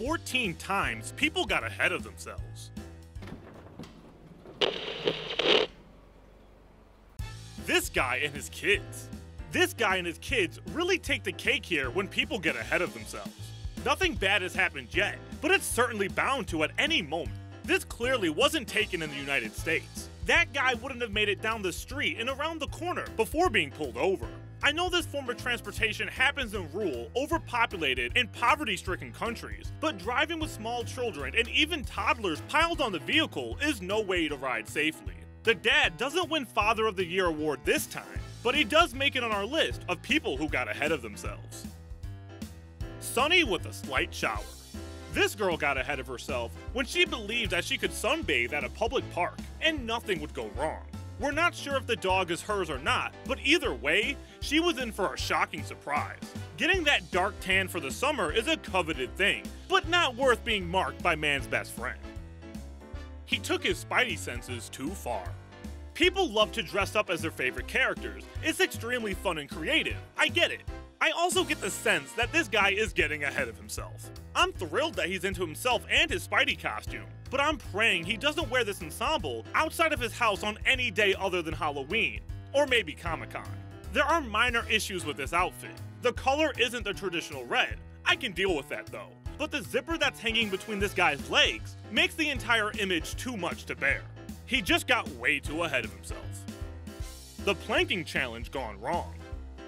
14 times, people got ahead of themselves. This guy and his kids. This guy and his kids really take the cake here when people get ahead of themselves. Nothing bad has happened yet, but it's certainly bound to at any moment. This clearly wasn't taken in the United States. That guy wouldn't have made it down the street and around the corner before being pulled over. I know this form of transportation happens in rural, overpopulated, and poverty-stricken countries, but driving with small children and even toddlers piled on the vehicle is no way to ride safely. The dad doesn't win Father of the Year award this time, but he does make it on our list of people who got ahead of themselves. Sunny with a slight shower. This girl got ahead of herself when she believed that she could sunbathe at a public park and nothing would go wrong. We're not sure if the dog is hers or not, but either way, she was in for a shocking surprise. Getting that dark tan for the summer is a coveted thing, but not worth being marked by man's best friend. He took his Spidey senses too far. People love to dress up as their favorite characters. It's extremely fun and creative, I get it. I also get the sense that this guy is getting ahead of himself. I'm thrilled that he's into himself and his Spidey costume, but I'm praying he doesn't wear this ensemble outside of his house on any day other than Halloween, or maybe Comic-Con. There are minor issues with this outfit. The color isn't the traditional red. I can deal with that though, but the zipper that's hanging between this guy's legs makes the entire image too much to bear. He just got way too ahead of himself. The planking challenge gone wrong.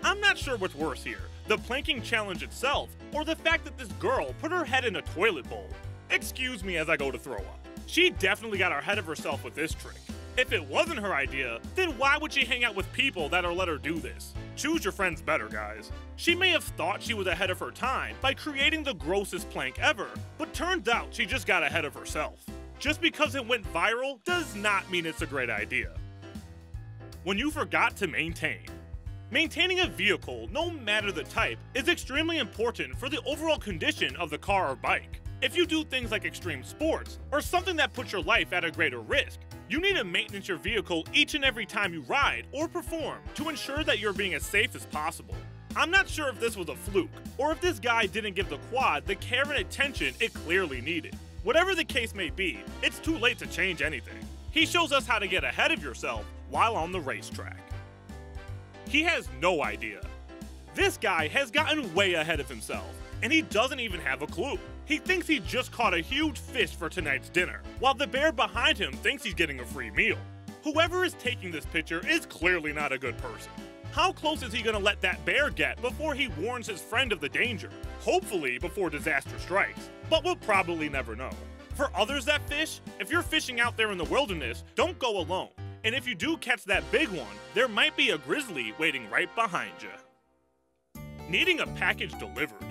I'm not sure what's worse here, the planking challenge itself, or the fact that this girl put her head in a toilet bowl. Excuse me as I go to throw up. She definitely got ahead of herself with this trick. If it wasn't her idea, then why would she hang out with people that'll let her do this? Choose your friends better, guys. She may have thought she was ahead of her time by creating the grossest plank ever, but turns out she just got ahead of herself. Just because it went viral does not mean it's a great idea. When you forgot to maintain. Maintaining a vehicle, no matter the type, is extremely important for the overall condition of the car or bike. If you do things like extreme sports, or something that puts your life at a greater risk, you need to maintenance your vehicle each and every time you ride or perform to ensure that you're being as safe as possible. I'm not sure if this was a fluke, or if this guy didn't give the quad the care and attention it clearly needed. Whatever the case may be, it's too late to change anything. He shows us how to get ahead of yourself while on the racetrack. He has no idea. This guy has gotten way ahead of himself, and he doesn't even have a clue. He thinks he just caught a huge fish for tonight's dinner, while the bear behind him thinks he's getting a free meal. Whoever is taking this picture is clearly not a good person. How close is he gonna let that bear get before he warns his friend of the danger? Hopefully before disaster strikes, but we'll probably never know. For others that fish, if you're fishing out there in the wilderness, don't go alone. And if you do catch that big one, there might be a grizzly waiting right behind you. Needing a package delivered.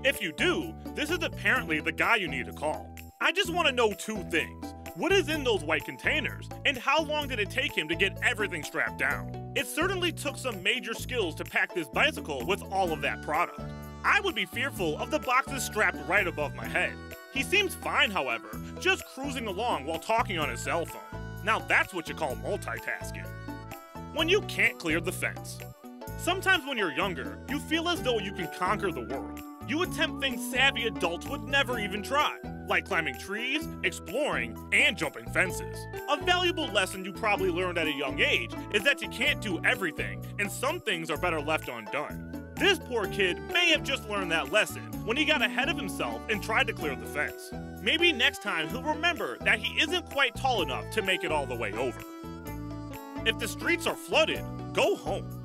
If you do, this is apparently the guy you need to call. I just want to know two things. What is in those white containers, and how long did it take him to get everything strapped down? It certainly took some major skills to pack this bicycle with all of that product. I would be fearful of the boxes strapped right above my head. He seems fine, however, just cruising along while talking on his cell phone. Now that's what you call multitasking. When you can't clear the fence. Sometimes when you're younger, you feel as though you can conquer the world. You attempt things savvy adults would never even try, like climbing trees, exploring, and jumping fences. A valuable lesson you probably learned at a young age is that you can't do everything, and some things are better left undone. This poor kid may have just learned that lesson when he got ahead of himself and tried to clear the fence. Maybe next time he'll remember that he isn't quite tall enough to make it all the way over. If the streets are flooded, go home.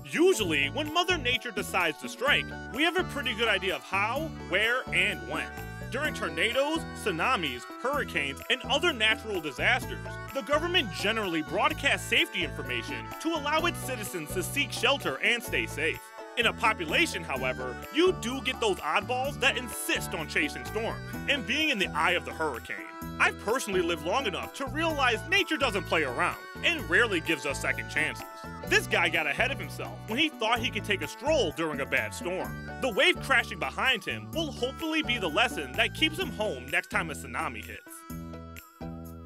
Usually, when Mother Nature decides to strike, we have a pretty good idea of how, where, and when. During tornadoes, tsunamis, hurricanes, and other natural disasters, the government generally broadcasts safety information to allow its citizens to seek shelter and stay safe. In a population, however, you do get those oddballs that insist on chasing storms and being in the eye of the hurricane. I've personally lived long enough to realize nature doesn't play around and rarely gives us second chances. This guy got ahead of himself when he thought he could take a stroll during a bad storm. The wave crashing behind him will hopefully be the lesson that keeps him home next time a tsunami hits.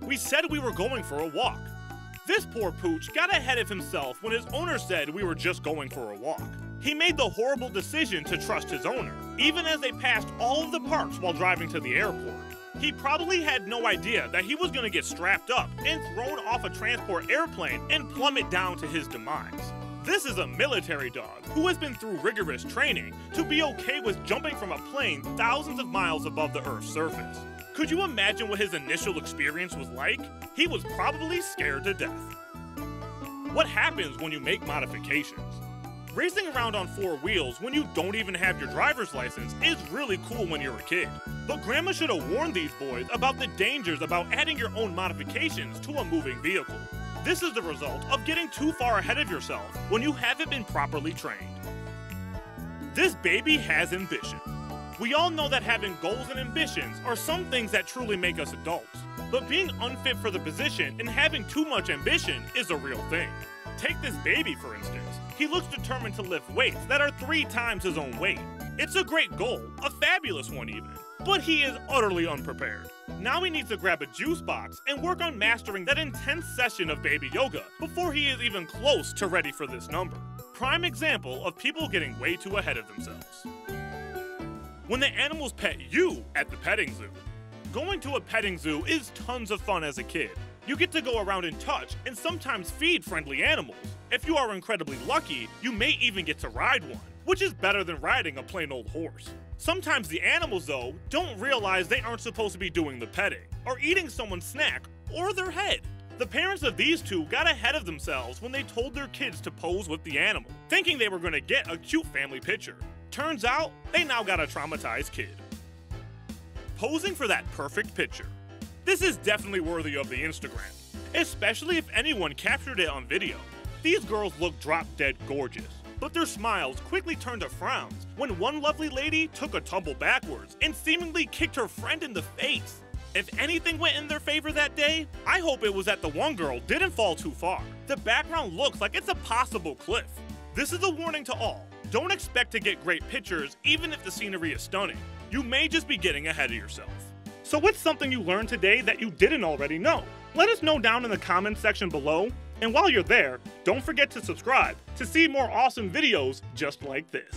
We said we were going for a walk. This poor pooch got ahead of himself when his owner said we were just going for a walk. He made the horrible decision to trust his owner, even as they passed all of the parks while driving to the airport. He probably had no idea that he was going to get strapped up and thrown off a transport airplane and plummet down to his demise. This is a military dog who has been through rigorous training to be okay with jumping from a plane thousands of miles above the Earth's surface. Could you imagine what his initial experience was like? He was probably scared to death. What happens when you make modifications? Racing around on 4 wheels when you don't even have your driver's license is really cool when you're a kid. But grandma should have warned these boys about the dangers about adding your own modifications to a moving vehicle. This is the result of getting too far ahead of yourself when you haven't been properly trained. This baby has ambition. We all know that having goals and ambitions are some things that truly make us adults. But being unfit for the position and having too much ambition is a real thing. Take this baby, for instance. He looks determined to lift weights that are 3 times his own weight. It's a great goal, a fabulous one even, but he is utterly unprepared. Now he needs to grab a juice box and work on mastering that intense session of baby yoga before he is even close to ready for this number. Prime example of people getting way too ahead of themselves. When the animals pet you at the petting zoo. Going to a petting zoo is tons of fun as a kid. You get to go around and touch and sometimes feed friendly animals. If you are incredibly lucky, you may even get to ride one, which is better than riding a plain old horse. Sometimes the animals, though, don't realize they aren't supposed to be doing the petting, or eating someone's snack, or their head. The parents of these two got ahead of themselves when they told their kids to pose with the animal, thinking they were going to get a cute family picture. Turns out, they now got a traumatized kid. Posing for that perfect picture. This is definitely worthy of the Instagram, especially if anyone captured it on video. These girls look drop-dead gorgeous, but their smiles quickly turned to frowns when one lovely lady took a tumble backwards and seemingly kicked her friend in the face. If anything went in their favor that day, I hope it was that the one girl didn't fall too far. The background looks like it's a possible cliff. This is a warning to all. Don't expect to get great pictures even if the scenery is stunning. You may just be getting ahead of yourself. So what's something you learned today that you didn't already know? Let us know down in the comments section below. And while you're there, don't forget to subscribe to see more awesome videos just like this.